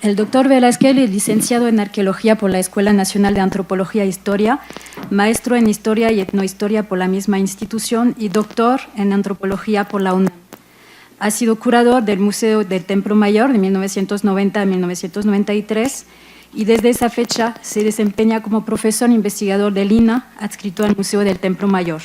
El doctor Velázquez es licenciado en Arqueología por la Escuela Nacional de Antropología e Historia, maestro en Historia y Etnohistoria por la misma institución y doctor en Antropología por la UNAM. Ha sido curador del Museo del Templo Mayor de 1990 a 1993 y desde esa fecha se desempeña como profesor investigador del INAH, adscrito al Museo del Templo Mayor.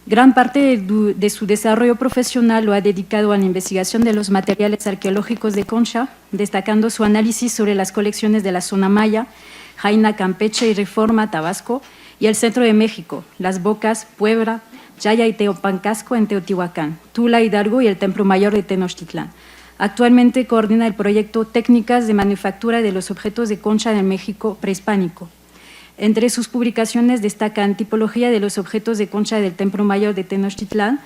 Gran parte de su desarrollo profesional lo ha dedicado a la investigación de los materiales arqueológicos de Concha, destacando su análisis sobre las colecciones de la zona maya, Jaina, Campeche y Reforma, Tabasco, y el centro de México, Las Bocas, Puebla, Yaya y Teopancasco en Teotihuacán, Tula, Hidalgo y el Templo Mayor de Tenochtitlán. Actualmente coordina el proyecto Técnicas de Manufactura de los Objetos de Concha en México Prehispánico. Entre sus publicaciones destacan Tipología de los objetos de concha del Templo Mayor de Tenochtitlán,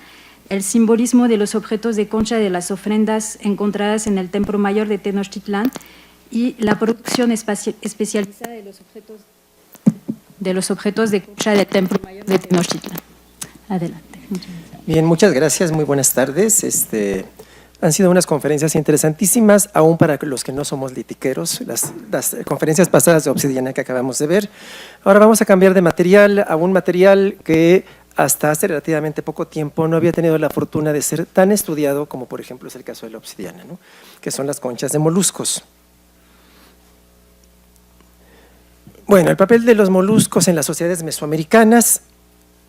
el simbolismo de los objetos de concha de las ofrendas encontradas en el Templo Mayor de Tenochtitlán y la producción especializada de los objetos de concha del Templo Mayor de Tenochtitlán. Adelante. Bien, muchas gracias, muy buenas tardes. Han sido unas conferencias interesantísimas, aún para los que no somos litiqueros, las conferencias pasadas de Obsidiana que acabamos de ver. Ahora vamos a cambiar de material a un material que hasta hace relativamente poco tiempo no había tenido la fortuna de ser tan estudiado como por ejemplo es el caso de la obsidiana, ¿no? Que son las conchas de moluscos. Bueno, el papel de los moluscos en las sociedades mesoamericanas.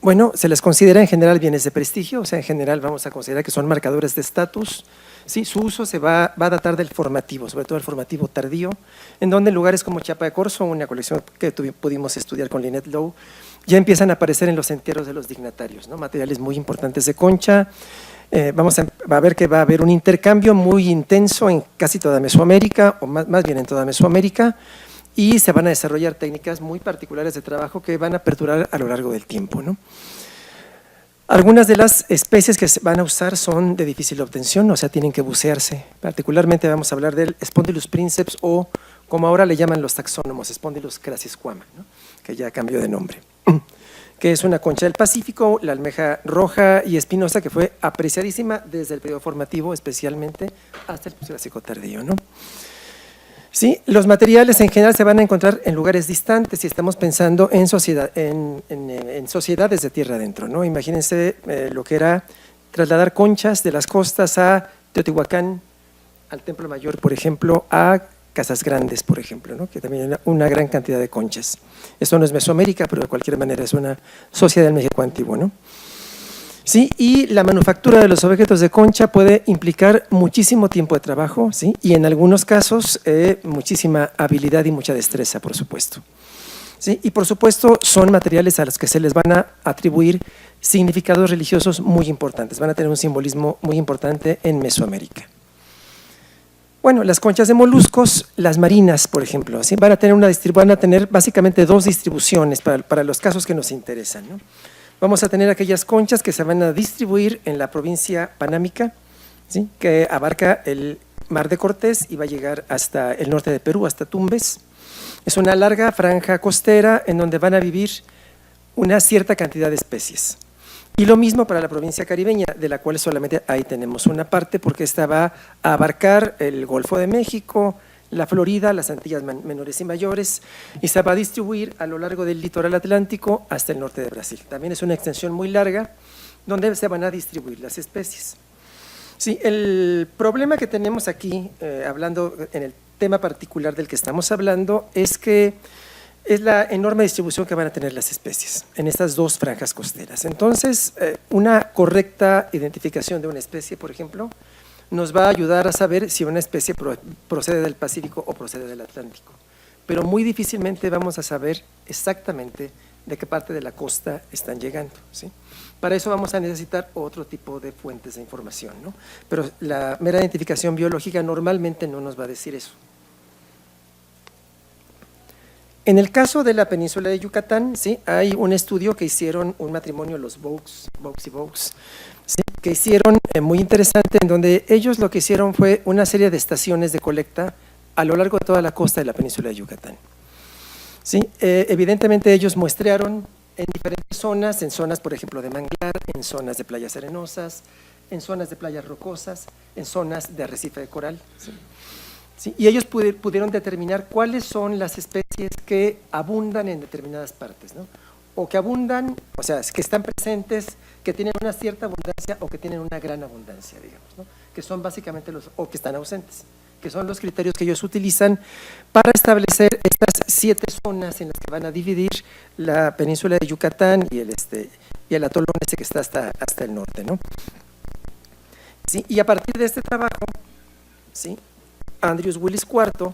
Bueno, se les considera en general bienes de prestigio, o sea, en general vamos a considerar que son marcadores de estatus. Sí, su uso se va a datar del formativo, sobre todo el formativo tardío, en donde lugares como Chiapa de Corzo, una colección que pudimos estudiar con Lynette Lowe, ya empiezan a aparecer en los entierros de los dignatarios, ¿no? Materiales muy importantes de concha. Vamos a ver que va a haber un intercambio muy intenso en casi toda Mesoamérica, o más bien en toda Mesoamérica, y se van a desarrollar técnicas muy particulares de trabajo que van a perdurar a lo largo del tiempo, ¿no? Algunas de las especies que se van a usar son de difícil obtención, o sea, tienen que bucearse. Particularmente vamos a hablar del Spondylus princeps o, como ahora le llaman los taxónomos, Spondylus crassisquama, ¿no? Que ya cambió de nombre, que es una concha del Pacífico, la almeja roja y espinosa que fue apreciadísima desde el periodo formativo especialmente hasta el Jurásico tardío, ¿no? Sí, los materiales en general se van a encontrar en lugares distantes y estamos pensando en sociedades de tierra adentro, ¿no? Imagínense lo que era trasladar conchas de las costas a Teotihuacán, al Templo Mayor, por ejemplo, a Casas Grandes, por ejemplo, ¿no? Que también hay una gran cantidad de conchas. Esto no es Mesoamérica, pero de cualquier manera es una sociedad del México antiguo, ¿no? Sí, y la manufactura de los objetos de concha puede implicar muchísimo tiempo de trabajo, ¿sí? Y en algunos casos muchísima habilidad y mucha destreza, por supuesto. ¿Sí? Y por supuesto son materiales a los que se les van a atribuir significados religiosos muy importantes, van a tener un simbolismo muy importante en Mesoamérica. Bueno, las conchas de moluscos, las marinas, por ejemplo, ¿sí? van a tener básicamente dos distribuciones para los casos que nos interesan, ¿no? Vamos a tener aquellas conchas que se van a distribuir en la provincia panámica, ¿sí? Que abarca el Mar de Cortés y va a llegar hasta el norte de Perú, hasta Tumbes. Es una larga franja costera en donde van a vivir una cierta cantidad de especies. Y lo mismo para la provincia caribeña, de la cual solamente ahí tenemos una parte, porque esta va a abarcar el Golfo de México, la Florida, las Antillas menores y mayores, y se va a distribuir a lo largo del litoral atlántico hasta el norte de Brasil. También es una extensión muy larga donde se van a distribuir las especies. Sí, el problema que tenemos aquí, hablando en el tema particular del que estamos hablando, es que es la enorme distribución que van a tener las especies en estas dos franjas costeras. Entonces, una correcta identificación de una especie, por ejemplo, nos va a ayudar a saber si una especie procede del Pacífico o procede del Atlántico. Pero muy difícilmente vamos a saber exactamente de qué parte de la costa están llegando, ¿sí? Para eso vamos a necesitar otro tipo de fuentes de información, ¿no? Pero la mera identificación biológica normalmente no nos va a decir eso. En el caso de la península de Yucatán, ¿sí? Hay un estudio que hicieron un matrimonio, los Vaux y Vaux, ¿sí? Que hicieron muy interesante, en donde ellos lo que hicieron fue una serie de estaciones de colecta a lo largo de toda la costa de la península de Yucatán. ¿Sí? Evidentemente ellos muestrearon en diferentes zonas, en zonas por ejemplo de manglar, en zonas de playas arenosas, en zonas de playas rocosas, en zonas de arrecife de coral, ¿sí? ¿sí? Y ellos pudieron determinar cuáles son las especies que abundan en determinadas partes, ¿no? O que abundan, o sea, que están presentes, que tienen una cierta abundancia o que tienen una gran abundancia, digamos, ¿no? Que son básicamente o que están ausentes, que son los criterios que ellos utilizan para establecer estas 7 zonas en las que van a dividir la península de Yucatán y el atolón que está hasta el norte, ¿no? ¿Sí? Y a partir de este trabajo, ¿sí?, Andrews Willis IV,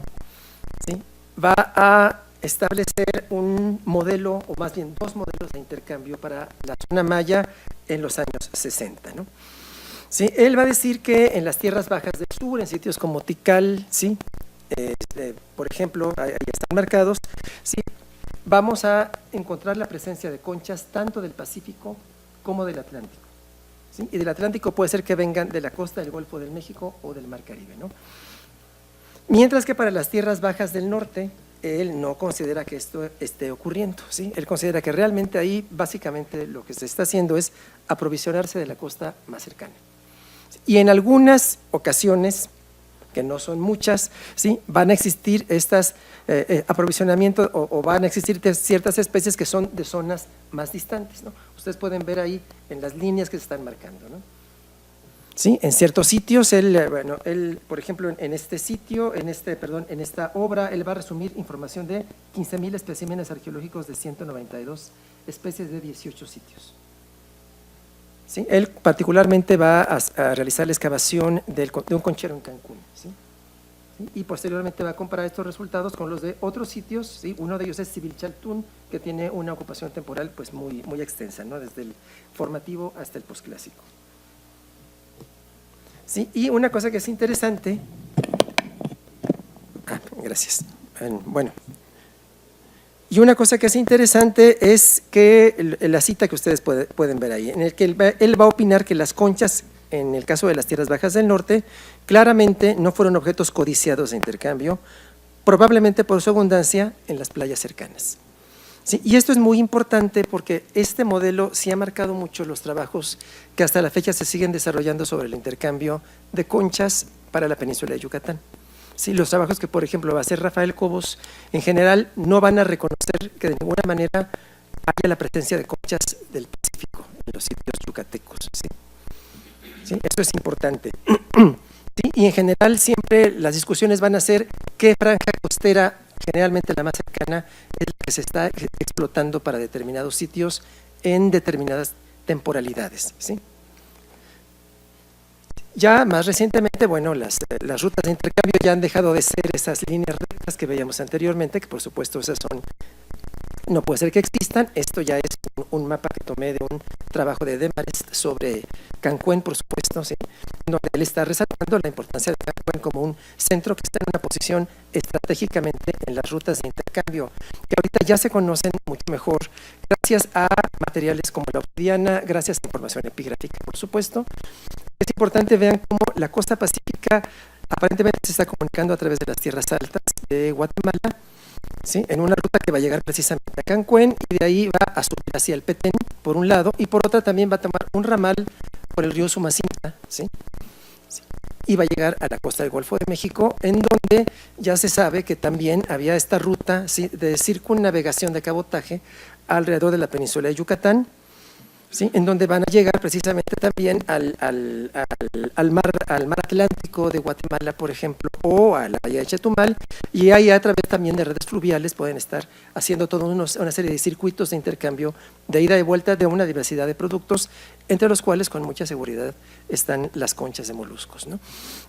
¿sí?, va a establecer un modelo, o más bien 2 modelos de intercambio para la zona maya en los años 60, ¿no? ¿Sí? Él va a decir que en las tierras bajas del sur, en sitios como Tikal, ¿sí?, por ejemplo, ahí están marcados, ¿sí?, vamos a encontrar la presencia de conchas tanto del Pacífico como del Atlántico, ¿sí? Y del Atlántico puede ser que vengan de la costa del Golfo del México o del Mar Caribe, ¿no? Mientras que para las tierras bajas del norte, él no considera que esto esté ocurriendo, ¿sí? Él considera que realmente ahí básicamente lo que se está haciendo es aprovisionarse de la costa más cercana. Y en algunas ocasiones, que no son muchas, ¿sí?, van a existir estas aprovisionamientos o van a existir ciertas especies que son de zonas más distantes, ¿no? Ustedes pueden ver ahí en las líneas que se están marcando, ¿no? Sí, en ciertos sitios, él, por ejemplo, en este sitio, en esta obra, él va a resumir información de 15,000 especímenes arqueológicos de 192 especies de 18 sitios. ¿Sí? Él particularmente va a realizar la excavación de un conchero en Cancún, ¿sí? ¿Sí? Y posteriormente va a comparar estos resultados con los de otros sitios, ¿sí? Uno de ellos es Civilchaltún, que tiene una ocupación temporal pues muy extensa, ¿no?, desde el formativo hasta el posclásico. Sí, y una cosa que es interesante, gracias, bueno, y una cosa que es interesante es que la cita que ustedes pueden ver ahí, en el que él va a opinar que las conchas, en el caso de las tierras bajas del norte, claramente no fueron objetos codiciados de intercambio, probablemente por su abundancia en las playas cercanas. Sí, y esto es muy importante porque este modelo sí ha marcado mucho los trabajos que hasta la fecha se siguen desarrollando sobre el intercambio de conchas para la península de Yucatán. Sí, los trabajos que, por ejemplo, va a hacer Rafael Cobos, en general no van a reconocer que de ninguna manera haya la presencia de conchas del Pacífico en los sitios yucatecos. ¿Sí? ¿Sí? Esto es importante. ¿Sí? Y en general siempre las discusiones van a ser qué franja costera, generalmente la más cercana, es la que se está explotando para determinados sitios en determinadas temporalidades, ¿sí? Ya más recientemente, bueno, las rutas de intercambio ya han dejado de ser esas líneas rectas que veíamos anteriormente, que por supuesto esas no puede ser que existan. Esto ya es un mapa que tomé de un trabajo de Demarest sobre Cancún, por supuesto, ¿sí?, donde él está resaltando la importancia de Cancún como un centro que está en una posición estratégicamente en las rutas de intercambio, que ahorita ya se conocen mucho mejor gracias a materiales como la obsidiana, gracias a información epigráfica, por supuesto. Es importante, vean cómo la costa pacífica aparentemente se está comunicando a través de las tierras altas de Guatemala, ¿sí?, en una ruta que va a llegar precisamente a Cancún y de ahí va a subir hacia el Petén, por un lado, y por otra también va a tomar un ramal por el río Sumacinta, ¿sí?, y va a llegar a la costa del Golfo de México, en donde ya se sabe que también había esta ruta, ¿sí?, de circunnavegación de cabotaje alrededor de la península de Yucatán, ¿sí?, en donde van a llegar precisamente también al mar Atlántico de Guatemala, por ejemplo, o a la bahía de Chetumal, y ahí a través también de redes fluviales pueden estar haciendo toda una serie de circuitos de intercambio de ida y vuelta de una diversidad de productos, entre los cuales con mucha seguridad están las conchas de moluscos, ¿no?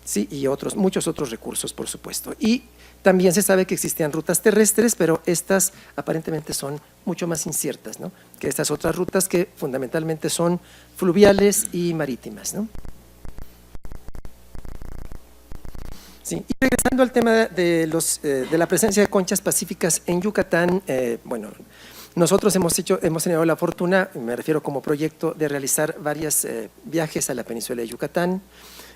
Sí, y muchos otros recursos, por supuesto. Y también se sabe que existían rutas terrestres, pero estas aparentemente son mucho más inciertas, ¿no?, que estas otras rutas que fundamentalmente son fluviales y marítimas, ¿no? Sí, y regresando al tema de la presencia de conchas pacíficas en Yucatán, bueno, nosotros hemos tenido la fortuna, me refiero como proyecto, de realizar varios viajes a la península de Yucatán.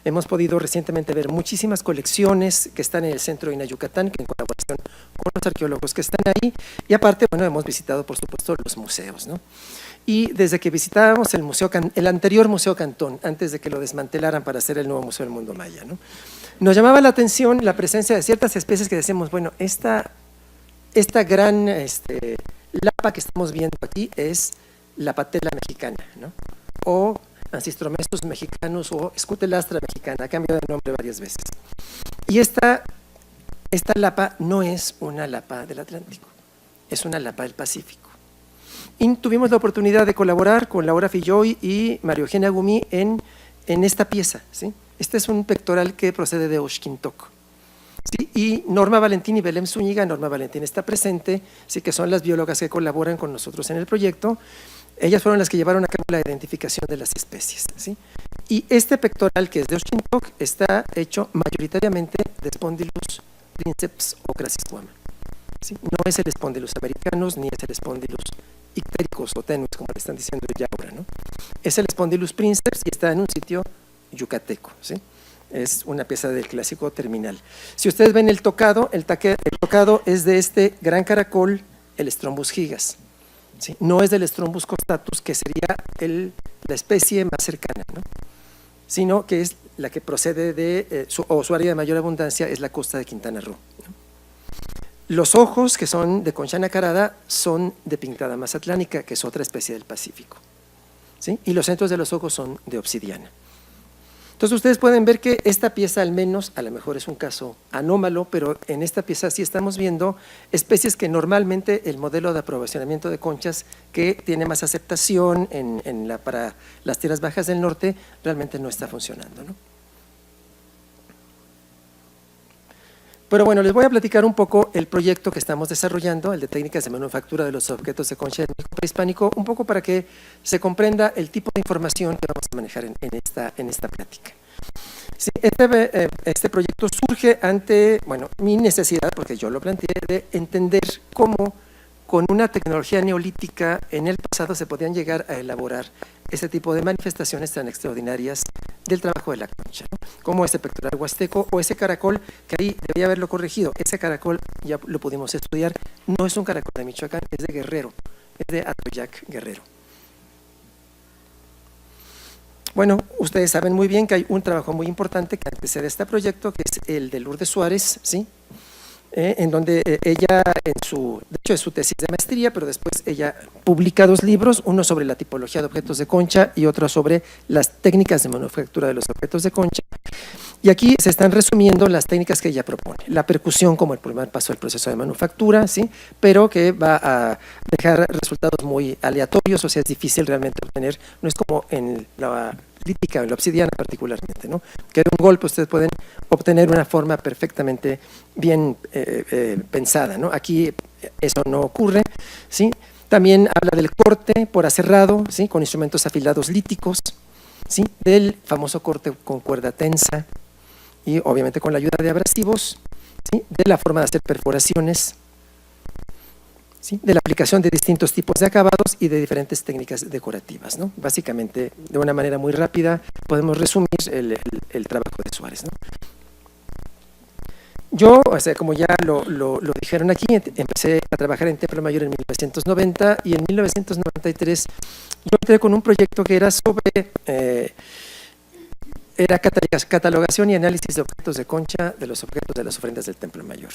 Hemos podido recientemente ver muchísimas colecciones que están en el centro de INAH Yucatán, que en colaboración con los arqueólogos que están ahí, y aparte, bueno, hemos visitado, por supuesto, los museos, ¿no? y desde que visitábamos el anterior Museo Cantón, antes de que lo desmantelaran para hacer el nuevo Museo del Mundo Maya, ¿no? Nos llamaba la atención la presencia de ciertas especies que decíamos, bueno, esta gran lapa que estamos viendo aquí es la patela mexicana, ¿no? O Ancystromestus mexicanus o Scutellastra mexicana, ha cambiado de nombre varias veces. Y esta lapa no es una lapa del Atlántico, es una lapa del Pacífico. Y tuvimos la oportunidad de colaborar con Laura Filloy y María Eugenia Gumí en esta pieza, ¿sí? Este es un pectoral que procede de Oxquintoc, ¿sí? Y Norma Valentín y Belém Zúñiga, Norma Valentín está presente, ¿sí? Que son las biólogas que colaboran con nosotros en el proyecto. Ellas fueron las que llevaron a cabo la identificación de las especies, ¿sí? Y este pectoral, que es de Oxquintoc, está hecho mayoritariamente de Spondylus princeps o Crassisquama, ¿sí? No es el Spondylus americanus ni es el Spondylus ictericus o tenus, como le están diciendo ya ahora, ¿no? Es el Spondylus princeps y está en un sitio yucateco, ¿sí? Es una pieza del clásico terminal. Si ustedes ven el tocado es de este gran caracol, el Strombus gigas, ¿sí? No es del Strombus costatus, que sería la especie más cercana, ¿no? Sino que es la que procede de, su área de mayor abundancia es la costa de Quintana Roo, ¿no? Los ojos, que son de concha nacarada, son de Pinctada mazatlánica, que es otra especie del Pacífico, ¿sí? Y los centros de los ojos son de obsidiana. Entonces ustedes pueden ver que esta pieza, al menos, a lo mejor es un caso anómalo, pero en esta pieza sí estamos viendo especies que normalmente el modelo de aprovisionamiento de conchas, que tiene más aceptación para las tierras bajas del norte, realmente no está funcionando, ¿no? Pero bueno, les voy a platicar un poco el proyecto que estamos desarrollando, el de técnicas de manufactura de los objetos de concha del México prehispánico, un poco para que se comprenda el tipo de información que vamos a manejar en esta plática. Sí, este proyecto surge ante, bueno, mi necesidad, porque yo lo planteé, de entender cómo con una tecnología neolítica en el pasado se podían llegar a elaborar ese tipo de manifestaciones tan extraordinarias del trabajo de la concha, ¿no? Como ese pectoral huasteco o ese caracol, que ahí debería haberlo corregido. Ese caracol ya lo pudimos estudiar, no es un caracol de Michoacán, es de Guerrero, es de Atoyac, Guerrero. Bueno, ustedes saben muy bien que hay un trabajo muy importante que antecede este proyecto, que es el de Lourdes Suárez, ¿sí? En donde ella, de hecho es su tesis de maestría, pero después ella publica 2 libros, uno sobre la tipología de objetos de concha y otro sobre las técnicas de manufactura de los objetos de concha. Y aquí se están resumiendo las técnicas que ella propone. La percusión como el primer paso del proceso de manufactura, ¿sí? Pero que va a dejar resultados muy aleatorios, o sea, es difícil realmente obtener, no es como en la lítica o en la obsidiana particularmente, ¿no? Que de un golpe ustedes pueden obtener una forma perfectamente bien pensada, ¿no? Aquí eso no ocurre, ¿sí? También habla del corte por aserrado, ¿sí? Con instrumentos afilados líticos, ¿sí? Del famoso corte con cuerda tensa y obviamente con la ayuda de abrasivos, ¿sí? De la forma de hacer perforaciones, ¿sí? De la aplicación de distintos tipos de acabados y de diferentes técnicas decorativas, ¿no? Básicamente, de una manera muy rápida, podemos resumir el trabajo de Suárez, ¿no? Yo, o sea, como ya lo dijeron aquí, empecé a trabajar en Templo Mayor en 1990 y en 1993 yo entré con un proyecto que era sobre catalogación y análisis de objetos de concha de los objetos de las ofrendas del Templo Mayor,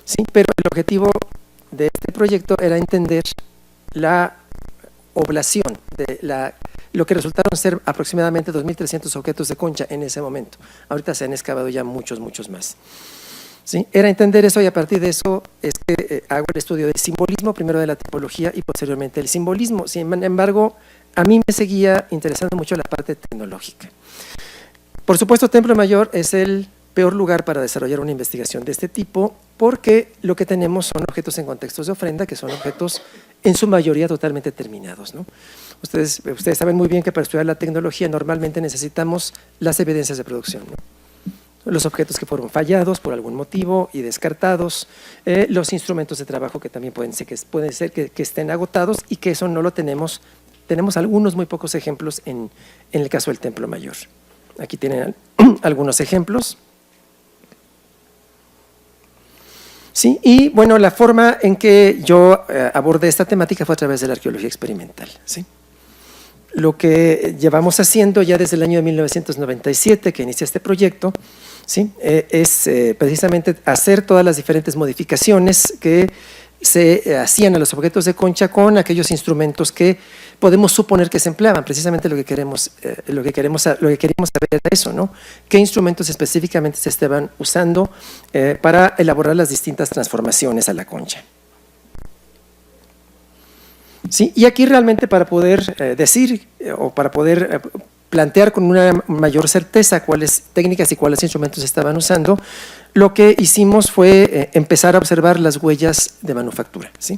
¿sí? Pero el objetivo de este proyecto era entender la oblación de lo que resultaron ser aproximadamente 2.300 objetos de concha en ese momento. Ahorita se han excavado ya muchos más. ¿Sí? Era entender eso y a partir de eso es que hago el estudio del simbolismo, primero de la tipología y posteriormente el simbolismo. Sin embargo, a mí me seguía interesando mucho la parte tecnológica. Por supuesto, Templo Mayor es el peor lugar para desarrollar una investigación de este tipo porque lo que tenemos son objetos en contextos de ofrenda, que son objetos en su mayoría totalmente terminados, ¿no? Ustedes saben muy bien que para estudiar la tecnología normalmente necesitamos las evidencias de producción, ¿no? Los objetos que fueron fallados por algún motivo y descartados, los instrumentos de trabajo que también pueden ser que estén agotados y que eso no lo tenemos. Tenemos algunos muy pocos ejemplos en el caso del Templo Mayor. Aquí tienen algunos ejemplos. Sí, y bueno, la forma en que yo abordé esta temática fue a través de la arqueología experimental. ¿Sí? Lo que llevamos haciendo ya desde el año de 1997, que inicia este proyecto, ¿sí? Es precisamente hacer todas las diferentes modificaciones que se hacían a los objetos de concha con aquellos instrumentos que podemos suponer que se empleaban. Precisamente lo que queríamos saber era eso, ¿no? ¿Qué instrumentos específicamente se estaban usando para elaborar las distintas transformaciones a la concha? Sí, y aquí realmente para poder decir o para poder plantear con una mayor certeza cuáles técnicas y cuáles instrumentos se estaban usando, lo que hicimos fue empezar a observar las huellas de manufactura. ¿Sí?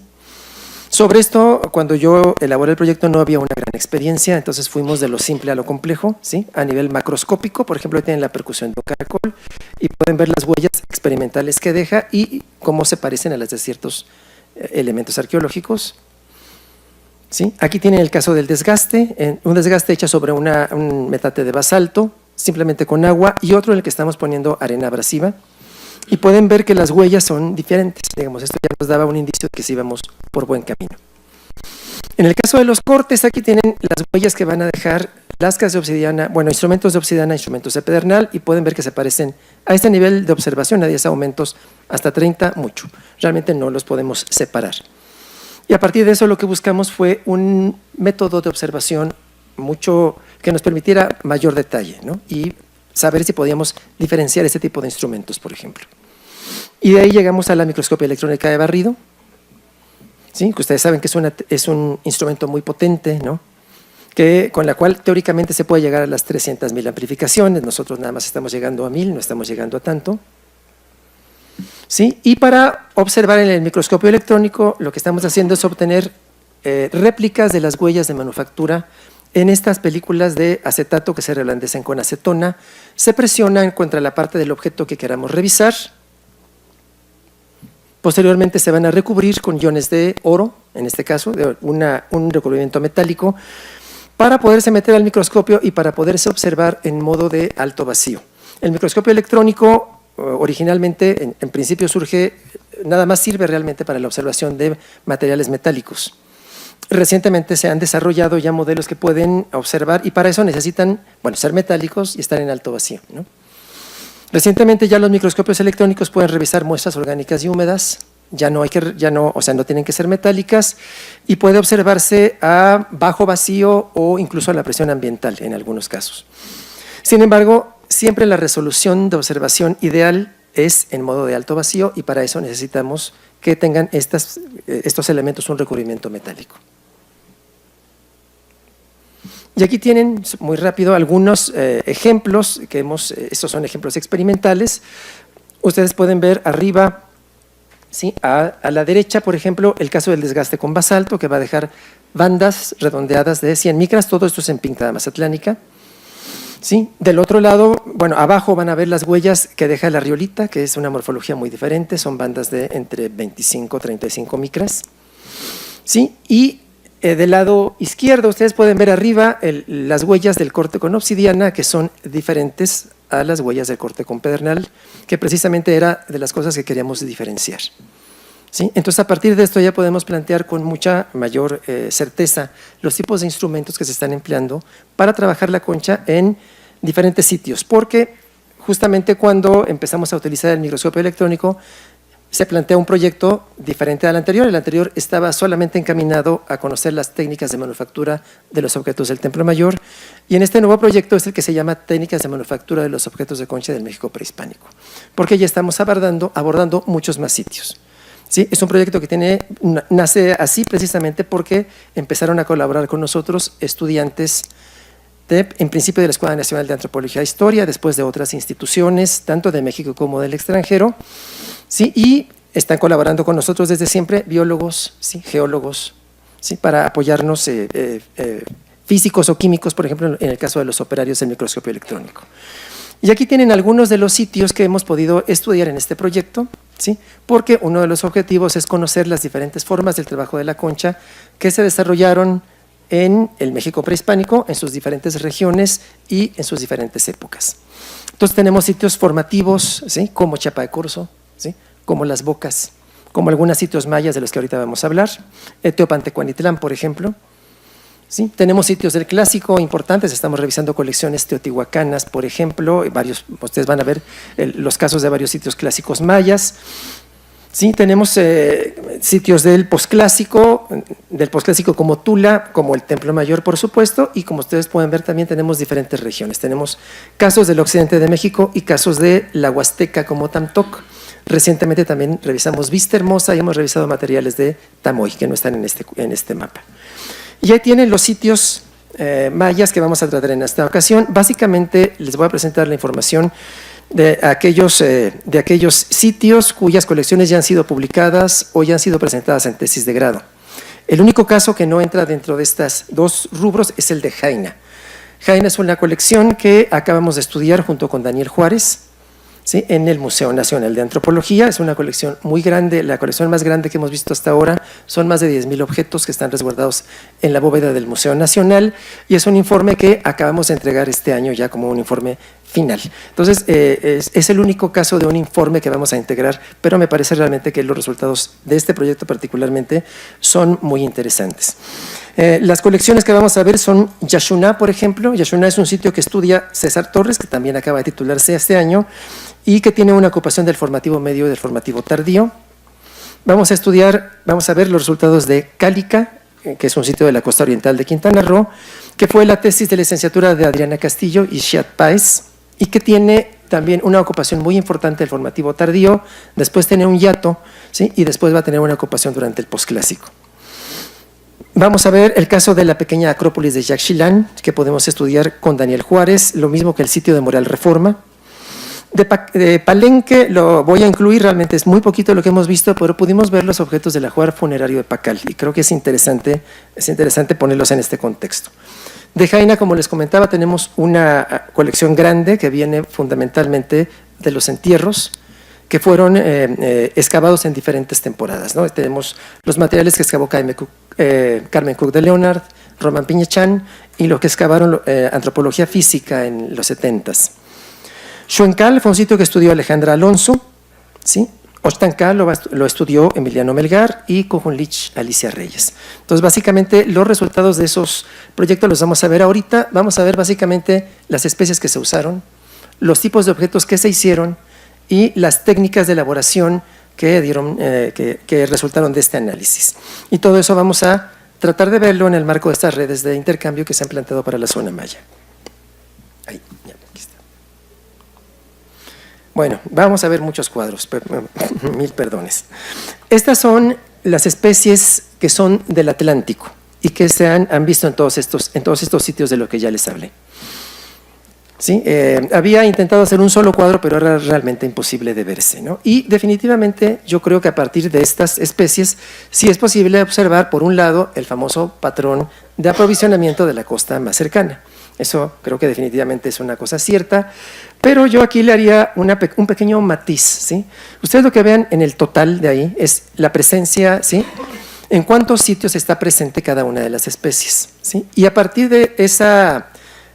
Sobre esto, cuando yo elaboré el proyecto no había una gran experiencia, entonces fuimos de lo simple a lo complejo, ¿sí? A nivel macroscópico. Por ejemplo, tienen la percusión de un caracol y pueden ver las huellas experimentales que deja y cómo se parecen a las de ciertos elementos arqueológicos. ¿Sí? Aquí tienen el caso del desgaste, un desgaste hecho sobre un metate de basalto, simplemente con agua, y otro en el que estamos poniendo arena abrasiva. Y pueden ver que las huellas son diferentes. Digamos, esto ya nos daba un indicio de que sí íbamos por buen camino. En el caso de los cortes, aquí tienen las huellas que van a dejar lascas de obsidiana, bueno, instrumentos de obsidiana, instrumentos de pedernal, y pueden ver que se parecen a este nivel de observación, a 10 aumentos, hasta 30, mucho. Realmente no los podemos separar. Y a partir de eso lo que buscamos fue un método de observación mucho que nos permitiera mayor detalle, ¿no? Y saber si podíamos diferenciar este tipo de instrumentos, por ejemplo. Y de ahí llegamos a la microscopía electrónica de barrido, ¿sí? Que ustedes saben que es un instrumento muy potente, ¿no? Con la cual teóricamente se puede llegar a las 300.000 amplificaciones. Nosotros nada más estamos llegando a 1000, no estamos llegando a tanto. ¿Sí? Y para observar en el microscopio electrónico lo que estamos haciendo es obtener réplicas de las huellas de manufactura en estas películas de acetato que se reblandecen con acetona, se presionan contra la parte del objeto que queramos revisar, posteriormente se van a recubrir con iones de oro, en este caso, de un recubrimiento metálico, para poderse meter al microscopio y para poderse observar en modo de alto vacío. El microscopio electrónico originalmente, en principio nada más sirve realmente para la observación de materiales metálicos. Recientemente se han desarrollado ya modelos que pueden observar y para eso necesitan, bueno, ser metálicos y estar en alto vacío, ¿no? Recientemente ya los microscopios electrónicos pueden revisar muestras orgánicas y húmedas, o sea, no tienen que ser metálicas y puede observarse a bajo vacío o incluso a la presión ambiental en algunos casos. Sin embargo, siempre la resolución de observación ideal es en modo de alto vacío y para eso necesitamos que tengan estos elementos un recubrimiento metálico. Y aquí tienen, muy rápido, algunos ejemplos, estos son ejemplos experimentales. Ustedes pueden ver arriba, ¿sí? A la derecha, por ejemplo, el caso del desgaste con basalto, que va a dejar bandas redondeadas de 100 micras, todo esto es en pintada mazatlánica. ¿Sí? Del otro lado, bueno, abajo van a ver las huellas que deja la riolita, que es una morfología muy diferente, son bandas de entre 25 y 35 micras. ¿Sí? Y del lado izquierdo ustedes pueden ver arriba las huellas del corte con obsidiana, que son diferentes a las huellas del corte con pedernal, que precisamente era de las cosas que queríamos diferenciar. ¿Sí? Entonces, a partir de esto ya podemos plantear con mucha mayor certeza los tipos de instrumentos que se están empleando para trabajar la concha en diferentes sitios, porque justamente cuando empezamos a utilizar el microscopio electrónico se plantea un proyecto diferente al anterior. El anterior estaba solamente encaminado a conocer las técnicas de manufactura de los objetos del Templo Mayor y en este nuevo proyecto es el que se llama Técnicas de Manufactura de los Objetos de Concha del México Prehispánico, porque ya estamos abordando muchos más sitios. ¿Sí? Es un proyecto que nace así precisamente porque empezaron a colaborar con nosotros estudiantes en principio de la Escuela Nacional de Antropología e Historia, después de otras instituciones, tanto de México como del extranjero, ¿sí? Y están colaborando con nosotros desde siempre biólogos, ¿sí? Geólogos, ¿sí? Para apoyarnos físicos o químicos, por ejemplo, en el caso de los operarios del microscopio electrónico. Y aquí tienen algunos de los sitios que hemos podido estudiar en este proyecto, ¿sí? Porque uno de los objetivos es conocer las diferentes formas del trabajo de la concha que se desarrollaron en el México prehispánico, en sus diferentes regiones y en sus diferentes épocas. Entonces tenemos sitios formativos, ¿sí? Como Chiapa de Corzo, ¿sí? como las bocas, como algunos sitios mayas de los que ahorita vamos a hablar, Teopantecuanitlán, por ejemplo. ¿Sí? Tenemos sitios del clásico importantes, estamos revisando colecciones teotihuacanas, por ejemplo, ustedes van a ver los casos de varios sitios clásicos mayas. Sí, tenemos sitios del posclásico como Tula, como el Templo Mayor, por supuesto, y como ustedes pueden ver también tenemos diferentes regiones. Tenemos casos del occidente de México y casos de la Huasteca como Tamtoc. Recientemente también revisamos Vista Hermosa y hemos revisado materiales de Tamoy, que no están en este mapa. Y ahí tienen los sitios mayas que vamos a tratar en esta ocasión. Básicamente les voy a presentar la información de aquellos sitios cuyas colecciones ya han sido publicadas o ya han sido presentadas en tesis de grado. El único caso que no entra dentro de estos dos rubros es el de Jaina. Jaina es una colección que acabamos de estudiar junto con Daniel Juárez, ¿sí? En el Museo Nacional de Antropología. Es una colección muy grande, la colección más grande que hemos visto hasta ahora. Son más de 10,000 objetos que están resguardados en la bóveda del Museo Nacional y es un informe que acabamos de entregar este año ya como un informe final. Entonces, es el único caso de un informe que vamos a integrar, pero me parece realmente que los resultados de este proyecto particularmente son muy interesantes. Las colecciones que vamos a ver son Yaxuná, por ejemplo. Yaxuná es un sitio que estudia César Torres, que también acaba de titularse este año, y que tiene una ocupación del formativo medio y del formativo tardío. Vamos a ver los resultados de Cálica, que es un sitio de la costa oriental de Quintana Roo, que fue la tesis de licenciatura de Adriana Castillo y Xiat Páez, y que tiene también una ocupación muy importante del formativo tardío, después tiene un hiato, ¿sí? Y después va a tener una ocupación durante el posclásico. Vamos a ver el caso de la pequeña acrópolis de Yaxchilán, que podemos estudiar con Daniel Juárez, lo mismo que el sitio de Moral Reforma. De Palenque lo voy a incluir, realmente es muy poquito lo que hemos visto, pero pudimos ver los objetos del ajuar funerario de Pacal y creo que es interesante ponerlos en este contexto. De Jaina, como les comentaba, tenemos una colección grande que viene fundamentalmente de los entierros que fueron excavados en diferentes temporadas, ¿no? Tenemos los materiales que excavó Carmen Cook de Leonard, Román Piñechán y lo que excavaron antropología física en los 70s. Xuencal fue un sitio que estudió Alejandra Alonso, ¿sí? Oxtancál lo estudió Emiliano Melgar y Cojunlich Alicia Reyes. Entonces, básicamente, los resultados de esos proyectos los vamos a ver ahorita. Vamos a ver básicamente las especies que se usaron, los tipos de objetos que se hicieron y las técnicas de elaboración que resultaron de este análisis. Y todo eso vamos a tratar de verlo en el marco de estas redes de intercambio que se han planteado para la zona maya. Ahí, ya, aquí está. Bueno, vamos a ver muchos cuadros, mil perdones. Estas son las especies que son del Atlántico y que se han visto en todos estos sitios de lo que ya les hablé. ¿Sí? Había intentado hacer un solo cuadro, pero era realmente imposible de verse, ¿no? Y definitivamente yo creo que a partir de estas especies sí es posible observar, por un lado, el famoso patrón de aprovisionamiento de la costa más cercana. Eso creo que definitivamente es una cosa cierta, pero yo aquí le haría un pequeño matiz, ¿sí? Ustedes lo que vean en el total de ahí es la presencia, ¿sí? En cuántos sitios está presente cada una de las especies, ¿sí? Y a partir de esa,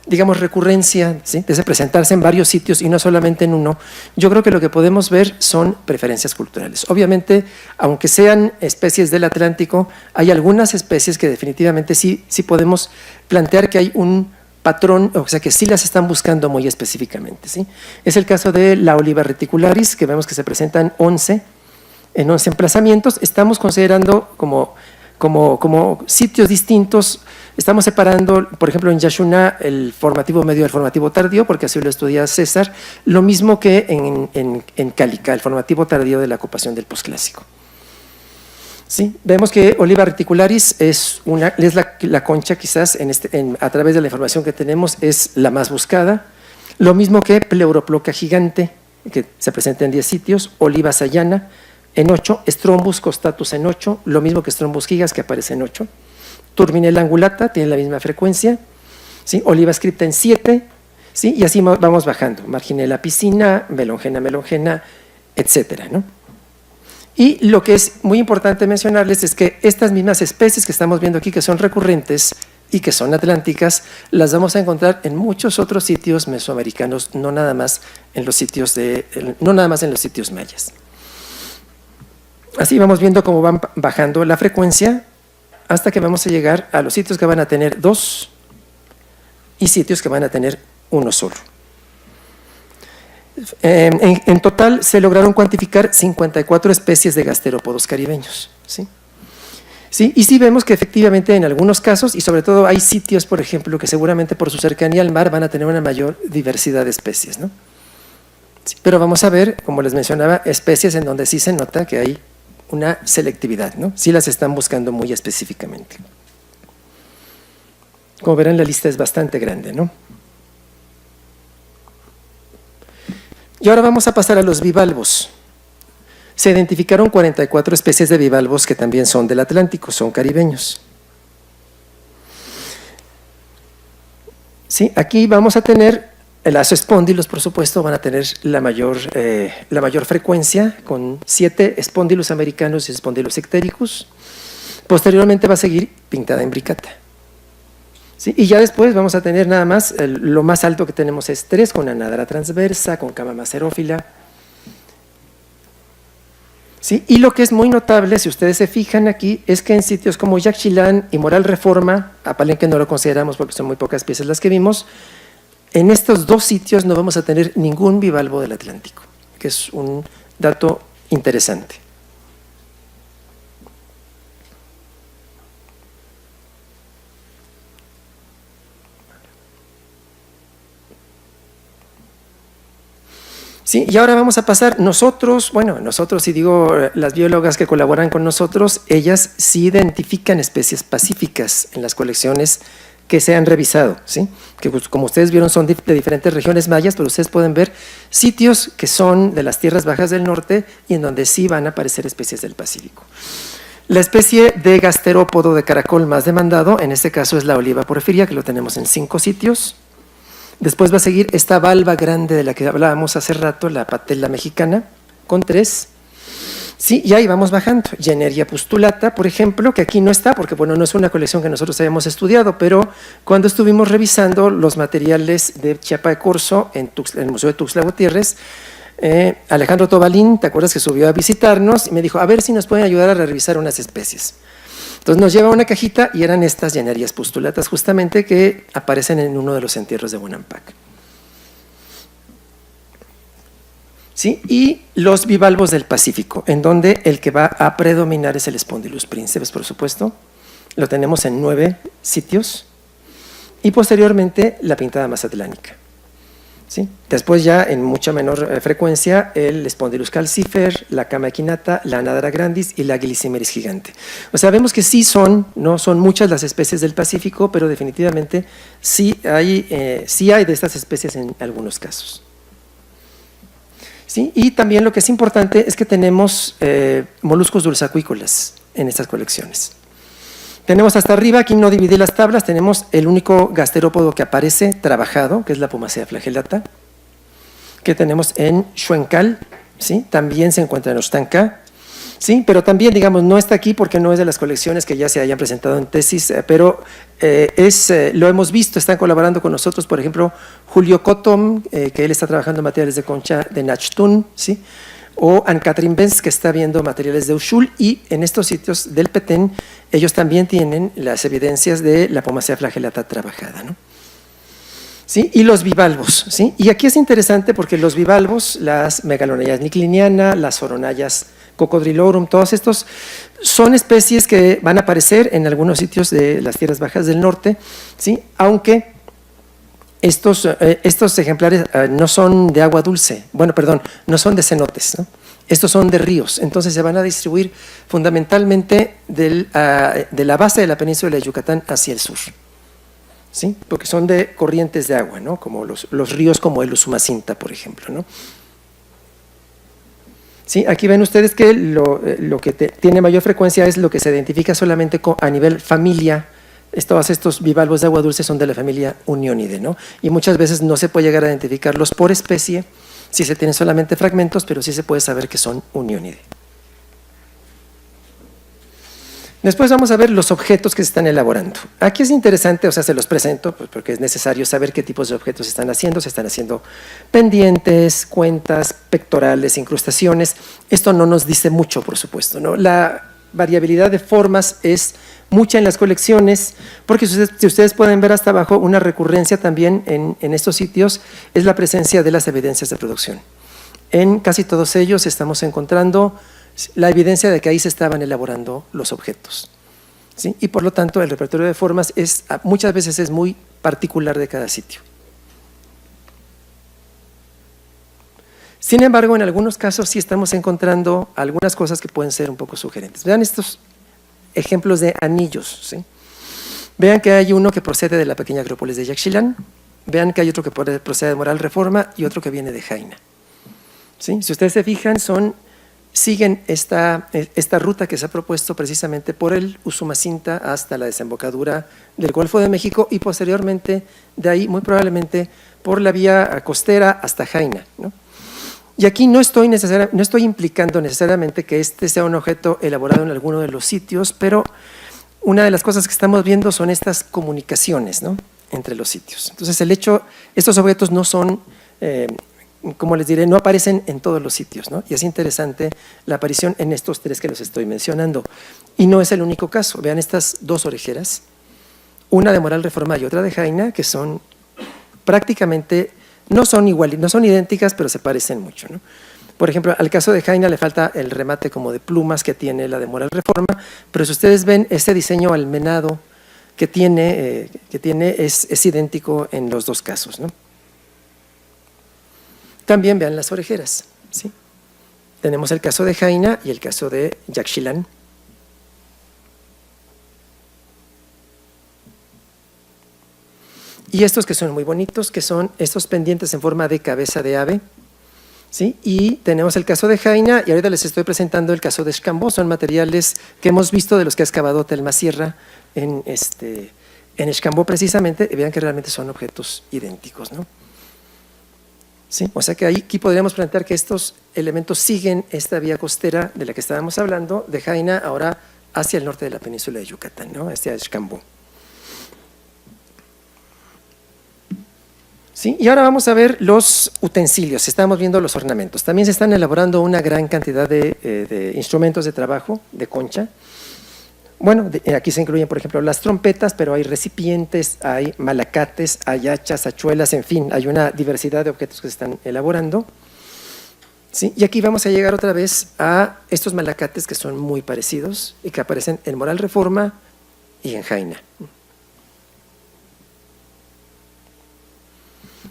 digamos, recurrencia, ¿sí? De ese presentarse en varios sitios y no solamente en uno, yo creo que lo que podemos ver son preferencias culturales. Obviamente, aunque sean especies del Atlántico, hay algunas especies que definitivamente sí podemos plantear que hay un patrón, o sea que sí las están buscando muy específicamente, ¿sí? Es el caso de la Oliva reticularis, que vemos que se presentan en 11 emplazamientos. Estamos considerando como sitios distintos. Estamos separando, por ejemplo, en Yaxuná el formativo medio del formativo tardío, porque así lo estudia César, lo mismo que en Cálica, el formativo tardío de la ocupación del posclásico. Sí, vemos que Oliva reticularis es la concha, quizás a través de la información que tenemos es la más buscada. Lo mismo que Pleuroploca gigante, que se presenta en 10 sitios, Oliva sayana en 8, Strombus costatus en 8, lo mismo que Strombus gigas, que aparece en 8. Turbinella angulata tiene la misma frecuencia, ¿sí? Oliva scripta en 7, ¿sí? Y así vamos bajando. Marginella piscina, melongena, etcétera, ¿no? Y lo que es muy importante mencionarles es que estas mismas especies que estamos viendo aquí, que son recurrentes y que son atlánticas, las vamos a encontrar en muchos otros sitios mesoamericanos, no nada más en los sitios mayas. Así vamos viendo cómo van bajando la frecuencia hasta que vamos a llegar a los sitios que van a tener 2 y sitios que van a tener 1 solo. En total se lograron cuantificar 54 especies de gasterópodos caribeños. ¿Sí? Sí, y sí vemos que efectivamente en algunos casos, y sobre todo hay sitios, por ejemplo, que seguramente por su cercanía al mar van a tener una mayor diversidad de especies, ¿no? Sí, pero vamos a ver, como les mencionaba, especies en donde sí se nota que hay una selectividad, ¿no? Sí las están buscando muy específicamente. Como verán, la lista es bastante grande, ¿no? Y ahora vamos a pasar a los bivalvos. Se identificaron 44 especies de bivalvos que también son del Atlántico, son caribeños. Sí, aquí vamos a tener las espóndilos, por supuesto, van a tener la mayor frecuencia, con 7 espóndilos americanos y espóndilos ictericus. Posteriormente va a seguir pintada imbricata. ¿Sí? Y ya después vamos a tener nada más, lo más alto que tenemos es 3, con anadra transversa, con cama macerófila. ¿Sí? Y lo que es muy notable, si ustedes se fijan aquí, es que en sitios como Yaxchilán y Moral Reforma, a Palenque no lo consideramos porque son muy pocas piezas las que vimos, en estos 2 sitios no vamos a tener ningún bivalvo del Atlántico, que es un dato interesante. Sí, y ahora vamos a pasar nosotros, y digo las biólogas que colaboran con nosotros, ellas sí identifican especies pacíficas en las colecciones que se han revisado, ¿sí? Que como ustedes vieron son de diferentes regiones mayas, pero ustedes pueden ver sitios que son de las tierras bajas del norte y en donde sí van a aparecer especies del Pacífico. La especie de gasterópodo de caracol más demandado, en este caso es la oliva porfiria, que lo tenemos en 5 sitios. Después va a seguir esta valva grande de la que hablábamos hace rato, la patela mexicana, con 3. Sí, y ahí vamos bajando. Yeneria pustulata, por ejemplo, que aquí no está, porque bueno, no es una colección que nosotros hayamos estudiado, pero cuando estuvimos revisando los materiales de Chiapa de Corzo en el Museo de Tuxtla Gutiérrez, Alejandro Tobalín, ¿te acuerdas que subió a visitarnos? Y me dijo, a ver si nos pueden ayudar a revisar unas especies. Entonces nos lleva una cajita y eran estas llenerias pustulatas justamente que aparecen en uno de los entierros de Bonampak. ¿Sí? Y los bivalvos del Pacífico, en donde el que va a predominar es el Spondylus princeps, por supuesto. Lo tenemos en 9 sitios. Y posteriormente la pintada mazatlánica. ¿Sí? Después ya en mucha menor frecuencia el Spondylus calcifer, la cama equinata, la anadra grandis y la Glicimeris gigante. O sea, vemos que sí no son muchas las especies del Pacífico, pero definitivamente sí hay de estas especies en algunos casos. ¿Sí? Y también lo que es importante es que tenemos moluscos dulzacuícolas en estas colecciones. Tenemos hasta arriba, aquí no dividí las tablas, tenemos el único gasterópodo que aparece trabajado, que es la Pomacea flagellata, que tenemos en Xuencal, ¿sí? También se encuentra en Oxtanca, ¿sí? Pero también, no está aquí porque no es de las colecciones que ya se hayan presentado en tesis, pero lo hemos visto, están colaborando con nosotros, por ejemplo, Julio Cottom, que él está trabajando en materiales de concha de Nachtun, ¿sí? O Anne-Catherine Benz, que está viendo materiales de Ushul, y en estos sitios del Petén, ellos también tienen las evidencias de la Pomacea flagellata trabajada, ¿no? ¿Sí? Y los bivalvos, ¿sí? Y aquí es interesante porque los bivalvos, las Megalonayas nicliniana, las Oronayas cocodrilorum, todos estos son especies que van a aparecer en algunos sitios de las tierras bajas del norte, ¿sí? Aunque estos ejemplares no son de agua dulce, no son de cenotes, ¿no? Estos son de ríos, entonces se van a distribuir fundamentalmente de la base de la península de Yucatán hacia el sur, ¿sí? Porque son de corrientes de agua, ¿no? Como los ríos como el Usumacinta, por ejemplo, ¿no? ¿Sí? Aquí ven ustedes que lo que tiene mayor frecuencia es lo que se identifica solamente a nivel familia. Todos estos bivalvos de agua dulce son de la familia Unionidae, ¿no? Y muchas veces no se puede llegar a identificarlos por especie si se tienen solamente fragmentos, pero sí se puede saber que son Unionidae. Después vamos a ver los objetos que se están elaborando. Aquí es interesante, o sea, se los presento pues, porque es necesario saber qué tipos de objetos se están haciendo. Se están haciendo pendientes, cuentas, pectorales, incrustaciones. Esto no nos dice mucho, por supuesto, ¿no? La variabilidad de formas es mucha en las colecciones, porque si ustedes pueden ver hasta abajo, una recurrencia también en estos sitios es la presencia de las evidencias de producción. En casi todos ellos estamos encontrando la evidencia de que ahí se estaban elaborando los objetos, ¿sí? Y por lo tanto el repertorio de formas muchas veces es muy particular de cada sitio. Sin embargo, en algunos casos sí estamos encontrando algunas cosas que pueden ser un poco sugerentes. Vean estos ejemplos de anillos, ¿sí? Vean que hay uno que procede de la pequeña acrópolis de Yaxchilán, vean que hay otro que procede de Moral Reforma y otro que viene de Jaina, ¿sí? Si ustedes se fijan, siguen esta ruta que se ha propuesto precisamente por el Usumacinta hasta la desembocadura del Golfo de México y posteriormente de ahí muy probablemente por la vía costera hasta Jaina, ¿no? Y aquí no estoy implicando necesariamente que este sea un objeto elaborado en alguno de los sitios, pero una de las cosas que estamos viendo son estas comunicaciones, ¿no?, entre los sitios. Entonces estos objetos no son, como les diré, no aparecen en todos los sitios, ¿no? Y es interesante la aparición en estos tres que los estoy mencionando. Y no es el único caso. Vean estas dos orejeras, una de Moral Reforma y otra de Jaina, que son prácticamente, no son idénticas, pero se parecen mucho, ¿no? Por ejemplo, al caso de Jaina le falta el remate como de plumas que tiene la de Moral Reforma, pero si ustedes ven ese diseño almenado que tiene es idéntico en los dos casos, ¿no? También vean las orejeras, ¿sí? Tenemos el caso de Jaina y el caso de Yaxchilán. Y estos que son muy bonitos, que son estos pendientes en forma de cabeza de ave, ¿sí? Y tenemos el caso de Jaina, y ahorita les estoy presentando el caso de Xcambó. Son materiales que hemos visto de los que ha excavado Telma Sierra en Xcambó precisamente, y vean que realmente son objetos idénticos, ¿no? ¿Sí? O sea que aquí podríamos plantear que estos elementos siguen esta vía costera de la que estábamos hablando, de Jaina ahora hacia el norte de la península de Yucatán, ¿no?, hacia Xcambó. ¿Sí? Y ahora vamos a ver los utensilios. Estamos viendo los ornamentos. También se están elaborando una gran cantidad de instrumentos de trabajo, de concha. Bueno, aquí se incluyen, por ejemplo, las trompetas, pero hay recipientes, hay malacates, hay hachas, hachuelas, en fin, hay una diversidad de objetos que se están elaborando, ¿sí? Y aquí vamos a llegar otra vez a estos malacates que son muy parecidos y que aparecen en Moral Reforma y en Jaina,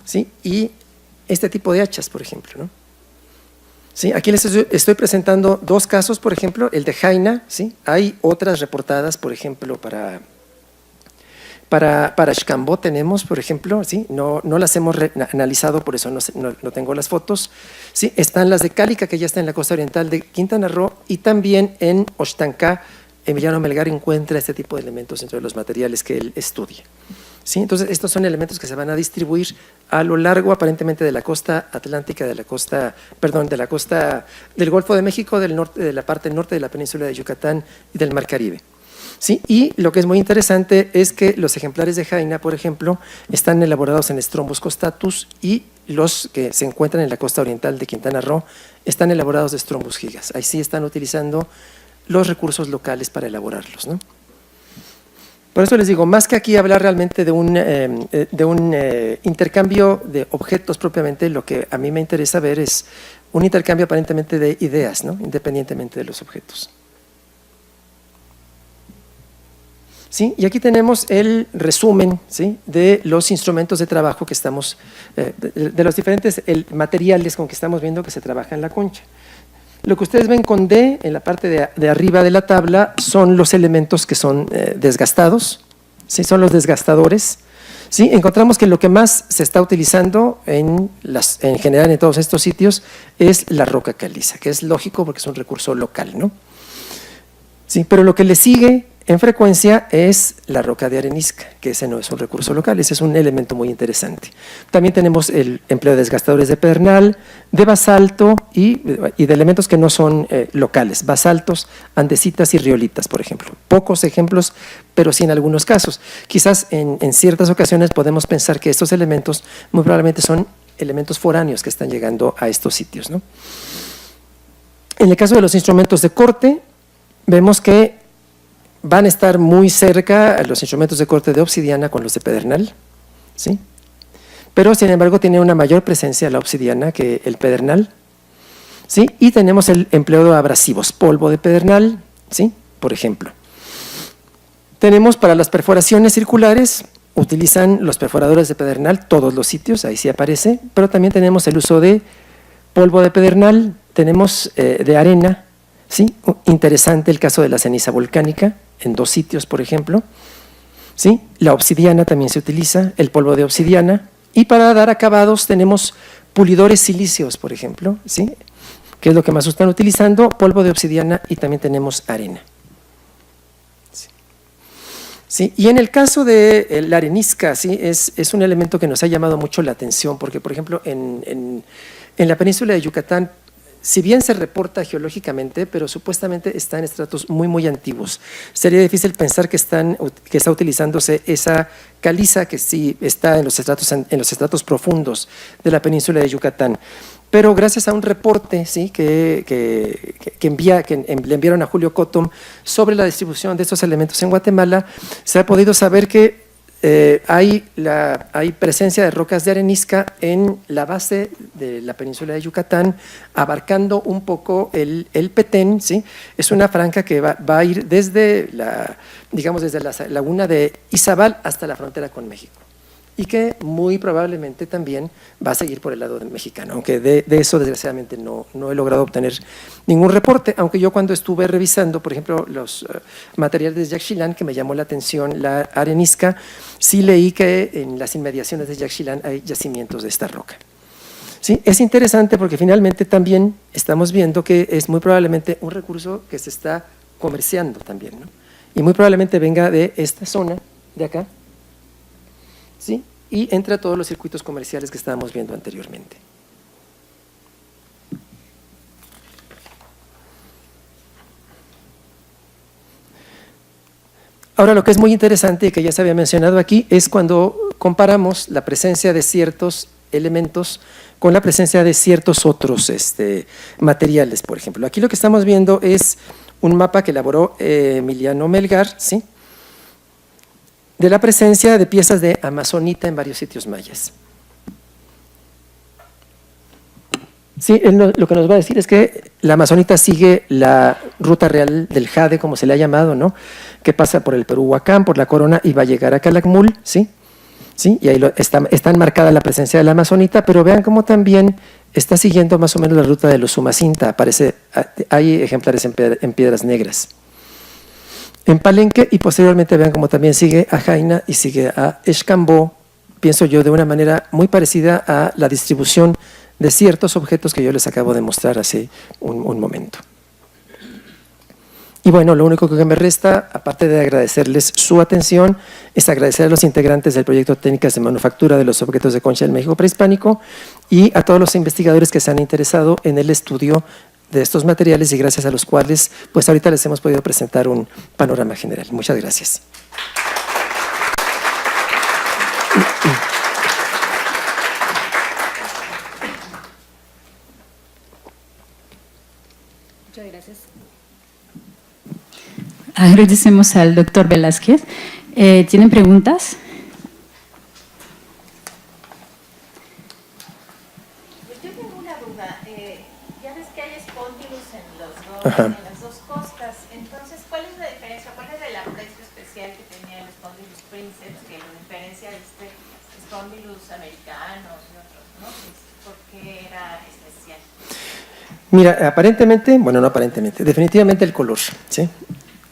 ¿sí? Y este tipo de hachas, por ejemplo, ¿no? ¿Sí? Aquí les estoy presentando dos casos, por ejemplo, el de Jaina, ¿sí? Hay otras reportadas, por ejemplo, para Xcambó tenemos, por ejemplo, ¿sí? No las hemos analizado, por eso no tengo las fotos, ¿sí? Están las de Cálica, que ya está en la costa oriental de Quintana Roo, y también en Oxtancá, Emiliano Melgar encuentra este tipo de elementos dentro de los materiales que él estudia, ¿sí? Entonces, estos son elementos que se van a distribuir a lo largo, aparentemente, de la costa atlántica, de la costa del Golfo de México, del norte, de la parte norte de la península de Yucatán y del Mar Caribe, ¿sí? Y lo que es muy interesante es que los ejemplares de Jaina, por ejemplo, están elaborados en Strombus costatus, y los que se encuentran en la costa oriental de Quintana Roo están elaborados de Strombus gigas. Ahí sí están utilizando los recursos locales para elaborarlos, ¿no? Por eso les digo, más que aquí hablar realmente de un intercambio de objetos propiamente, lo que a mí me interesa ver es un intercambio aparentemente de ideas, ¿no?, independientemente de los objetos. ¿Sí? Y aquí tenemos el resumen, ¿sí?, de los instrumentos de trabajo que estamos, de los diferentes materiales con que estamos viendo que se trabaja en la concha. Lo que ustedes ven con D en la parte de arriba de la tabla son los elementos que son desgastados, ¿sí?, son los desgastadores, ¿sí? Encontramos que lo que más se está utilizando en general en todos estos sitios es la roca caliza, que es lógico porque es un recurso local, ¿no? Sí, pero lo que le sigue en frecuencia es la roca de arenisca, que ese no es un recurso local, ese es un elemento muy interesante. También tenemos el empleo de desgastadores de pedernal, de basalto y de elementos que no son locales, basaltos, andesitas y riolitas, por ejemplo. Pocos ejemplos, pero sí en algunos casos. Quizás en ciertas ocasiones podemos pensar que estos elementos muy probablemente son elementos foráneos que están llegando a estos sitios, ¿no? En el caso de los instrumentos de corte, vemos que van a estar muy cerca los instrumentos de corte de obsidiana con los de pedernal, ¿sí? Pero sin embargo tiene una mayor presencia la obsidiana que el pedernal, ¿sí? Y tenemos el empleo de abrasivos, polvo de pedernal, ¿sí? Por ejemplo. Tenemos para las perforaciones circulares, utilizan los perforadores de pedernal, todos los sitios, ahí sí aparece, pero también tenemos el uso de polvo de pedernal, tenemos de arena, ¿sí? Interesante el caso de la ceniza volcánica, en 2 sitios, por ejemplo, ¿sí? La obsidiana también se utiliza, el polvo de obsidiana, y para dar acabados tenemos pulidores silíceos, por ejemplo, ¿sí? Que es lo que más están utilizando, polvo de obsidiana, y también tenemos arena. Sí, y en el caso de la arenisca, ¿sí? es un elemento que nos ha llamado mucho la atención, porque por ejemplo en la península de Yucatán, si bien se reporta geológicamente, pero supuestamente está en estratos muy antiguos. Sería difícil pensar que está utilizándose esa caliza que sí está en los estratos profundos de la península de Yucatán. Pero gracias a un reporte, ¿sí? que le enviaron a Julio Cottom sobre la distribución de estos elementos en Guatemala, se ha podido saber que hay presencia de rocas de arenisca en la base de la península de Yucatán, abarcando un poco el Petén, ¿sí? Es una franja que va a ir desde la laguna de Izabal hasta la frontera con México, y que muy probablemente también va a seguir por el lado mexicano, aunque de eso desgraciadamente no he logrado obtener ningún reporte, aunque yo cuando estuve revisando, por ejemplo, los materiales de Yaxchilán, que me llamó la atención la arenisca, sí leí que en las inmediaciones de Yaxchilán hay yacimientos de esta roca. ¿Sí? Es interesante porque finalmente también estamos viendo que es muy probablemente un recurso que se está comerciando también, ¿no? Y muy probablemente venga de esta zona de acá, ¿sí? Y entra a todos los circuitos comerciales que estábamos viendo anteriormente. Ahora, lo que es muy interesante y que ya se había mencionado aquí es cuando comparamos la presencia de ciertos elementos con la presencia de ciertos otros materiales, por ejemplo. Aquí lo que estamos viendo es un mapa que elaboró Emiliano Melgar, ¿sí? De la presencia de piezas de amazonita en varios sitios mayas. Sí, lo que nos va a decir es que la amazonita sigue la ruta real del jade, como se le ha llamado, ¿no? Que pasa por el Perú-Huacán, por la Corona y va a llegar a Calakmul, ¿sí? ¿Sí? Y ahí está enmarcada la presencia de la amazonita, pero vean cómo también está siguiendo más o menos la ruta de los Sumacinta. Hay ejemplares en piedras negras. En Palenque, y posteriormente vean cómo también sigue a Jaina y sigue a Xcambó, pienso yo, de una manera muy parecida a la distribución de ciertos objetos que yo les acabo de mostrar hace un momento. Y bueno, lo único que me resta, aparte de agradecerles su atención, es agradecer a los integrantes del proyecto Técnicas de Manufactura de los Objetos de Concha del México Prehispánico y a todos los investigadores que se han interesado en el estudio de estos materiales y gracias a los cuales pues ahorita les hemos podido presentar un panorama general. Muchas gracias. Muchas gracias. Agradecemos al doctor Velázquez. ¿Tienen preguntas? Yo tengo una duda. Ya ves que hay espóndilos en las dos costas. Entonces, ¿cuál es la diferencia? ¿Cuál era el aprecio especial que tenía el Spondylus princeps que lo diferencia de Spondylus americanos y otros, ¿no? ¿Por qué era especial? Mira, aparentemente, bueno, no aparentemente, definitivamente el color, ¿sí?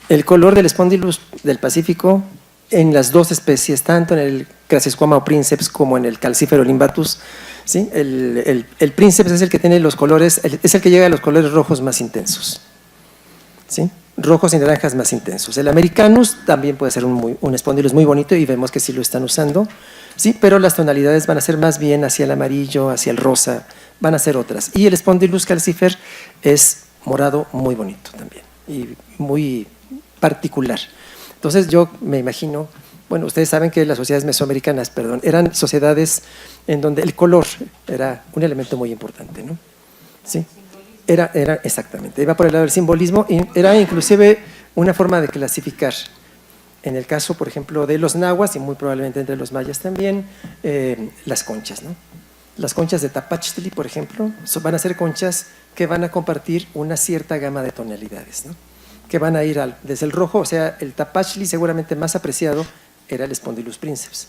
El color del Spondylus del Pacífico en las dos especies, tanto en el Crassisquama princeps como en el Calcífero limbatus, ¿sí? El princeps es el que tiene los colores, es el que llega a los colores rojos más intensos, ¿sí? rojos y naranjas más intensos. El Americanus también puede ser un espondylus muy bonito y vemos que sí lo están usando, sí, pero las tonalidades van a ser más bien hacia el amarillo, hacia el rosa, van a ser otras. Y el Spondylus calcifer es morado muy bonito también y muy particular. Entonces yo me imagino, bueno, ustedes saben que las sociedades mesoamericanas, perdón, eran sociedades en donde el color era un elemento muy importante, ¿no? Sí. Era exactamente, iba por el lado del simbolismo y era inclusive una forma de clasificar. En el caso, por ejemplo, de los nahuas y muy probablemente entre los mayas también, las conchas, ¿no? Las conchas de Tapachtli, por ejemplo, van a ser conchas que van a compartir una cierta gama de tonalidades, ¿no? Que van a ir desde el rojo, o sea, el Tapachtli seguramente más apreciado era el Spondylus princeps.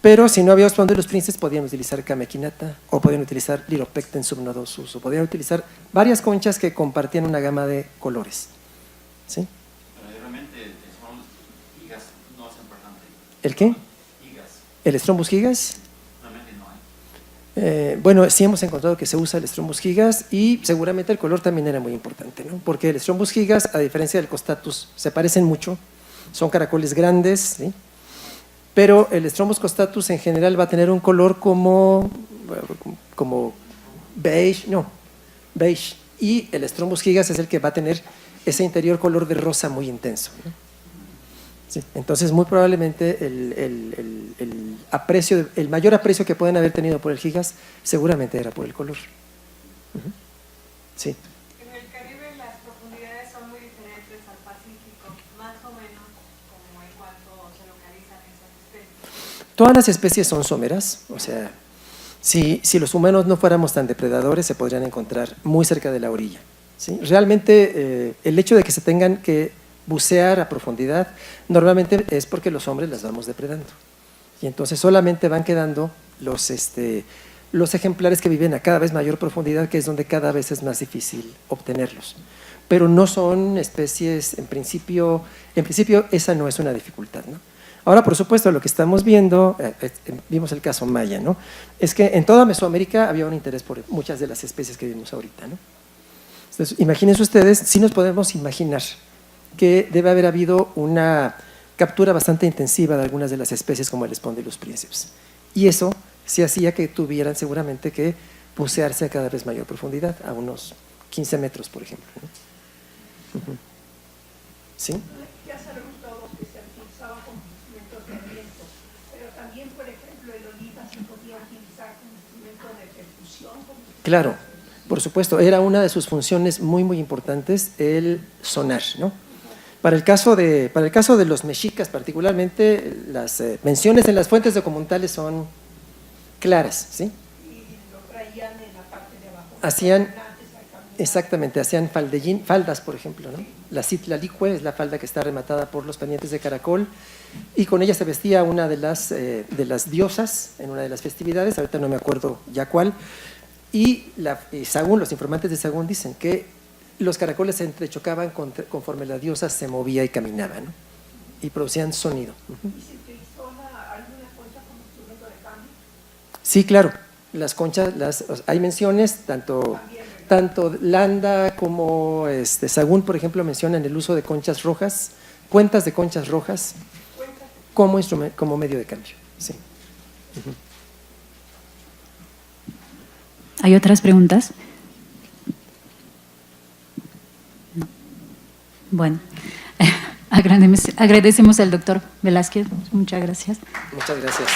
Pero si no había Spondylus princeps, podían utilizar Camequinata o podían utilizar Liropecten subnodosus o podían utilizar varias conchas que compartían una gama de colores. ¿Sí? Pero realmente el Strombus gigas no es importante. ¿El qué? Gigas. ¿El Strombus gigas? Realmente no hay. Bueno, sí hemos encontrado que se usa el Strombus gigas y seguramente el color también era muy importante, ¿no? Porque el Strombus gigas, a diferencia del Costatus, se parecen mucho, son caracoles grandes, ¿sí? Pero el Strombus costatus en general va a tener un color como beige, y el Strombus gigas es el que va a tener ese interior color de rosa muy intenso, ¿no? Sí, entonces muy probablemente el mayor aprecio que pueden haber tenido por el gigas seguramente era por el color. Sí. En el Caribe las profundidades son muy diferentes al Pacífico, más o menos como en cuanto se localizan esas especies. Todas las especies son someras, o sea, si los humanos no fuéramos tan depredadores se podrían encontrar muy cerca de la orilla, ¿sí? Realmente el hecho de que se tengan que bucear a profundidad normalmente es porque los hombres las vamos depredando y entonces solamente van quedando los ejemplares que viven a cada vez mayor profundidad, que es donde cada vez es más difícil obtenerlos. Pero no son especies, en principio esa no es una dificultad, ¿no? Ahora, por supuesto, lo que estamos viendo, vimos el caso maya, ¿no? Es que en toda Mesoamérica había un interés por muchas de las especies que vimos ahorita, ¿no? Entonces, imagínense ustedes, si nos podemos imaginar que debe haber habido una captura bastante intensiva de algunas de las especies como el Spondylus princeps. Y eso sí hacía que tuvieran seguramente que bucearse a cada vez mayor profundidad, a unos 15 metros, por ejemplo, ¿no? ¿Sí? Ya sabemos todos que se utilizaba como instrumento de viento, pero también, por ejemplo, el oliva se podía utilizar como instrumento de percusión. Claro, por supuesto, era una de sus funciones muy, muy importantes, el sonar, ¿no? Para el caso de los mexicas particularmente, las menciones en las fuentes documentales son claras, ¿sí? Y lo traían en la parte de abajo. Exactamente, hacían faldas, por ejemplo, ¿no? La citlalicue es la falda que está rematada por los pendientes de caracol y con ella se vestía una de las diosas en una de las festividades, ahorita no me acuerdo ya cuál, y Sagún, los informantes de Sagún dicen que los caracoles se entrechocaban conforme la diosa se movía y caminaba, ¿no? Y producían sonido. ¿Y se utilizó alguna concha como instrumento de cambio? Sí, claro, las conchas, hay menciones, tanto Landa como Sagún, por ejemplo, mencionan el uso de conchas rojas, cuentas de conchas rojas como instrumento, como medio de cambio. Sí. ¿Hay otras preguntas? No. Bueno, agradecemos al doctor Velázquez. Muchas gracias. Muchas gracias.